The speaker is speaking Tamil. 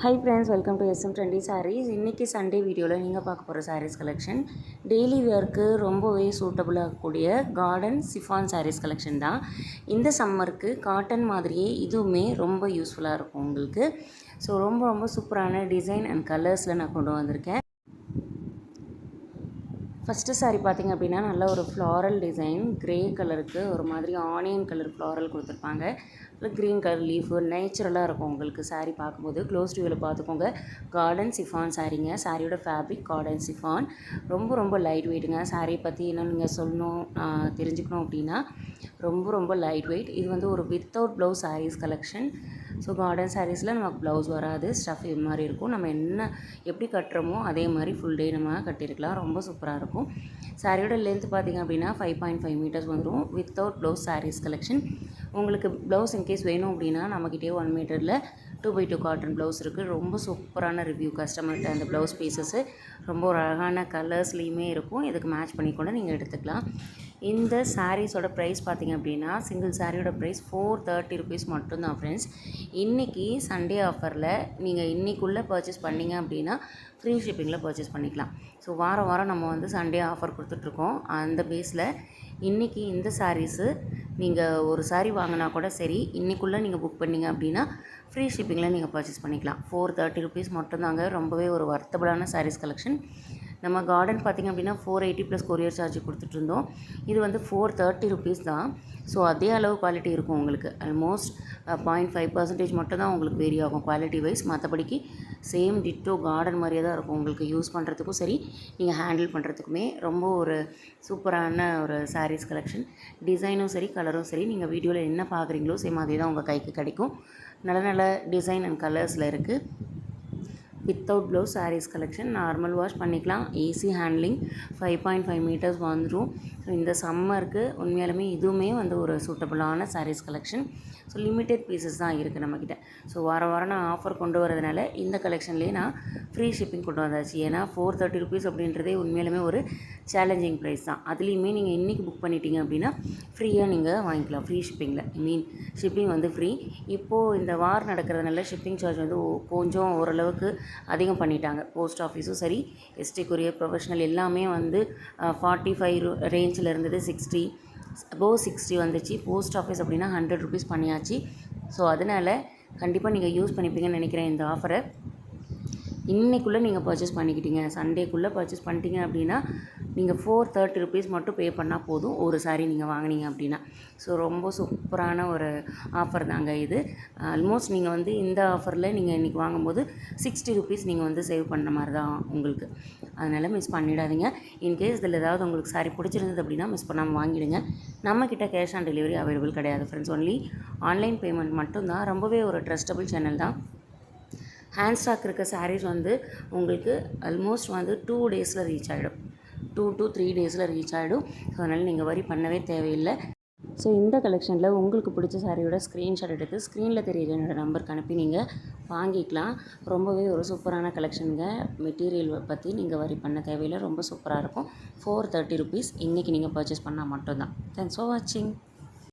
Hi friends, welcome to SM Trendy Sarees. இன்னைக்கு சண்டே வீடியோவில் நீங்கள் பார்க்க போகிற sarees கலெக்ஷன் டெய்லி வேர்க்கு ரொம்பவே சூட்டபுளாக கூடிய கார்டன் சிஃபான் sarees கலெக்ஷன் தான். இந்த சம்மருக்கு காட்டன் மாதிரியே இதுவுமே ரொம்ப யூஸ்ஃபுல்லாக இருக்கும் உங்களுக்கு. ஸோ ரொம்ப சூப்பரான டிசைன் அண்ட் கலர்ஸில் நான் கொண்டு வந்திருக்கேன். ஃபஸ்ட்டு சாரீ பார்த்திங்க அப்படின்னா நல்ல ஒரு ஃப்ளாரல் டிசைன், க்ரே கலருக்கு ஒரு மாதிரி ஆனியன் கலர் ஃப்ளாரல் கொடுத்துருப்பாங்க. இல்லை க்ரீன் கலர் லீஃபு நேச்சுரலாக இருக்கும் உங்களுக்கு சாரீ பார்க்கும்போது. க்ளோஸ் வியூவில் பார்த்துக்கோங்க. கார்டன் சிஃபான் சாரீங்க. சாரியோட ஃபேப்ரிக் கார்டன் சிஃபான். ரொம்ப லைட் வெயிட்டுங்க. சாரீ பற்றி இன்னும் நீங்கள் சொல்லணும் தெரிஞ்சுக்கணும் அப்படின்னா ரொம்ப லைட் வெயிட். இது வந்து ஒரு without blouse saris collection. So garden சாரீஸில் நமக்கு ப்ளவுஸ் வராது, ஸ்டஃப் இது மாதிரி இருக்கும். நம்ம எப்படி கட்டுறோமோ அதே மாதிரி ஃபுல் டே நம்ம கட்டியிருக்கலாம். ரொம்ப சூப்பராக இருக்கும். சாரியோட லென்த் பார்த்திங்க அப்படின்னா 5.5 மீட்டர்ஸ் வந்துடும். Without blouse saris collection. உங்களுக்கு ப்ளவுஸ் இன்கேஸ் வேணும் அப்படின்னா நம்மக்கிட்டே 1 மீட்டரில் 2x2 காட்டன் ப்ளவுஸ் இருக்குது. ரொம்ப சூப்பரான ரிவ்யூ கஸ்டமர்கிட்ட அந்த ப்ளவுஸ் பீசஸ்ஸு ரொம்ப ஒரு அழகான கலர்ஸ்லேயுமே இருக்கும். இதுக்கு மேட்ச் பண்ணி கூட நீங்கள் எடுத்துக்கலாம். இந்த சாரீஸோட ப்ரைஸ் பார்த்திங்க அப்படின்னா சிங்கிள் சாரியோட ப்ரைஸ் 430 ருபீஸ் மட்டும்தான் ஃப்ரெண்ட்ஸ். இன்றைக்கி சண்டே ஆஃபரில் நீங்கள் இன்றைக்குள்ளே பர்ச்சேஸ் பண்ணிங்க அப்படின்னா ஃப்ரீ ஷிப்பிங்கில் பர்ச்சேஸ் பண்ணிக்கலாம். ஸோ வாரம் நம்ம வந்து சண்டே ஆஃபர் கொடுத்துட்ருக்கோம். அந்த பேஸில் இன்றைக்கி இந்த சாரீஸு நீங்கள் ஒரு சாரீ வாங்கினா கூட சரி, இன்றைக்குள்ளே நீங்கள் புக் பண்ணிங்க அப்படின்னா ஃப்ரீ ஷிப்பிங்கில் நீங்கள் பர்ச்சேஸ் பண்ணிக்கலாம். 430 ருபீஸ் மட்டும்தாங்க. ரொம்பவே ஒரு வர்த்தபுளான சாரீஸ் கலெக்ஷன். நம்ம கார்டன் பார்த்திங்க அப்படின்னா 480 ப்ளஸ் கொரியர் சார்ஜ் கொடுத்துட்ருந்தோம். இது வந்து 430 ருபீஸ் தான். ஸோ அதே அளவு குவாலிட்டி இருக்கும் உங்களுக்கு. ஆல்மோஸ்ட் 0.5% மட்டும் தான் உங்களுக்கு வேரி ஆகும் குவாலிட்டி வைஸ். மற்றபடிக்கு சேம் டிட்டோ கார்டன் மாதிரியே தான் இருக்கும் உங்களுக்கு. யூஸ் பண்ணுறதுக்கும் சரி, நீங்கள் ஹேண்டில் பண்ணுறதுக்குமே ரொம்ப ஒரு சூப்பரான ஒரு சாரீஸ் கலெக்ஷன். டிசைனும் சரி, கலரும் சரி, நீங்கள் வீடியோவில் என்ன பார்க்குறீங்களோ சேம் அதே தான் உங்கள் கைக்கு கிடைக்கும். நல்ல டிசைன் அண்ட் கலர்ஸில் இருக்குது. Without blouse saris collection. Normal wash பண்ணிக்கலாம். Easy handling. 5.5 மீட்டர்ஸ் வந்துடும். ஸோ இந்த சம்மருக்கு உண்மையாலுமே இதுவுமே வந்து ஒரு சூட்டபுளான saris collection. So limited pieces தான் இருக்குது நம்மக்கிட்ட. ஸோ வாரம் நான் ஆஃபர் கொண்டு வரதுனால இந்த கலெக்ஷன்லேயே நான் ஃப்ரீ ஷிப்பிங் கொண்டு வந்தாச்சு. ஏன்னா 430 ருபீஸ் அப்படின்றதே உண்மையாலுமே ஒரு சேலஞ்சிங் ப்ரைஸ் தான். அதுலேயுமே நீங்கள் இன்றைக்கி புக் பண்ணிட்டீங்க அப்படின்னா ஃப்ரீயாக நீங்கள் வாங்கிக்கலாம். ஃப்ரீ ஷிப்பிங்கில் ஷிப்பிங் வந்து ஃப்ரீ. இப்போது இந்த வார் நடக்கிறதுனால ஷிப்பிங் சார்ஜ் வந்து கொஞ்சம் ஓரளவுக்கு அதிகம் பண்ணிட்டாங்க. போஸ்ட் ஆஃபீஸும் சரி, எஸ்டி கொரியர் ப்ரொஃபஷனல் எல்லாமே வந்து 45 ரேஞ்சில் இருந்தது 60 அபோவ் 60 வந்துச்சு. போஸ்ட் ஆஃபீஸ் அப்படின்னா 100 ருபீஸ் பண்ணியாச்சு. ஸோ அதனால் கண்டிப்பாக நீங்கள் யூஸ் பண்ணிப்பீங்கன்னு நினைக்கிறேன் இந்த ஆஃபரை. இன்றைக்குள்ளே நீங்கள் பர்ச்சேஸ் பண்ணிக்கிட்டீங்க, சண்டேக்குள்ளே பர்ச்சேஸ் பண்ணிட்டீங்க அப்படின்னா நீங்கள் 430 ருபீஸ் மட்டும் பே பண்ணால் போதும் ஒரு சாரீ நீங்கள் வாங்கினீங்க அப்படின்னா. ஸோ ரொம்ப சூப்பரான ஒரு ஆஃபர் தாங்க இது. ஆல்மோஸ்ட் நீங்கள் வந்து இந்த ஆஃபரில் நீங்கள் இன்றைக்கி வாங்கும்போது 60 ருபீஸ் நீங்கள் வந்து சேவ் பண்ணுற மாதிரி தான் உங்களுக்கு. அதனால் மிஸ் பண்ணிடாதீங்க. இன்கேஸ் இதில் ஏதாவது உங்களுக்கு சாரீ பிடிச்சிருந்தது அப்படின்னா மிஸ் பண்ணாமல் வாங்கிடுங்க. நம்மக்கிட்ட கேஷ் ஆன் டெலிவரி அவைலபிள் கிடையாது ஃப்ரெண்ட்ஸ். ஒன்லி ஆன்லைன் பேமெண்ட் மட்டும்தான். ரொம்பவே ஒரு ட்ரஸ்டபுள் சேனல் தான். ஹேண்ட் ஸ்டாக் இருக்க சாரீஸ் வந்து உங்களுக்கு ஆல்மோஸ்ட் வந்து 2 டேஸில் ரீச் ஆகிடும். 2 to 3 டேஸில் ரீச் ஆகிடும். ஸோ அதனால் நீங்கள் வரி பண்ணவே தேவையில்லை. ஸோ இந்த கலெக்ஷனில் உங்களுக்கு பிடிச்ச சாரியோட ஸ்க்ரீன்ஷாட் எடுத்து ஸ்க்ரீனில் தெரியுற என்னோடய நம்பருக்கு அனுப்பி நீங்கள் வாங்கிக்கலாம். ரொம்பவே ஒரு சூப்பரான கலெக்ஷனுங்க. மெட்டீரியல் பற்றி நீங்கள் வரி பண்ண தேவையில்லை. ரொம்ப சூப்பராக இருக்கும். 430 ருபீஸ் இன்றைக்கி நீங்கள் பர்ச்சேஸ் பண்ணால் மட்டும்தான். தேங்க்ஸ் ஃபார் வாட்சிங்.